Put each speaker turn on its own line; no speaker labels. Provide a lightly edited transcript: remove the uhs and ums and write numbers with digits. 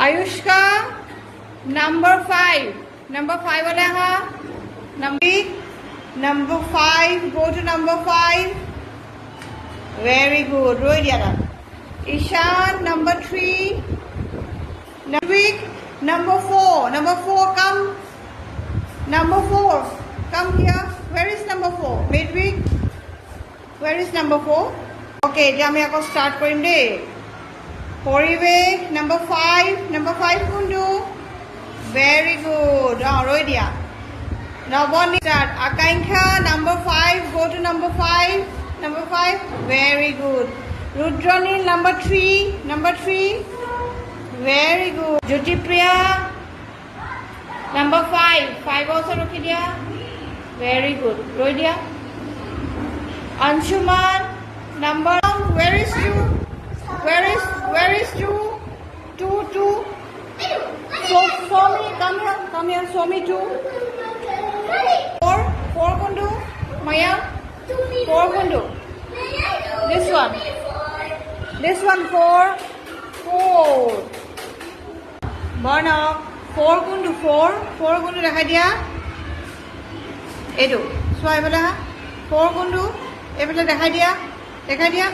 Ayushka, number 5. Number 5 wala ha? Number 5. Go to number 5. Very good. Rohit Yada. Ishan, number 3. Navik, number 4. Number 4, come. Number 4, come here. Where is number 4? Midweek. Where is number 4? Okay, এতিয়া আমি আকৌ start কৰিম দেই. পৰিৱেশ, number 5. Number 5 কোনটো? Very good. ৰৈ দিয়া. নৱনী, start. আকাংক্ষা, number 5. Go to number 5. Number 5. Very good. Rudranil, number 3. Number 3. Very good. Jyotipriya, number 5. 5 also ৰখি দিয়া. Very good. ৰৈ দিয়া. Anshuman, number. Where is 2? Where is 2? 2. So show me. Come here. Show me 2. 4 kundu. Maya. 4 kundu. This one 4. Bana 4 kundu 4 kundu দেখাই দিয়া. এইটো চোৱা এইফালে হা 4 kundu এইফালে দেখাই দিয়া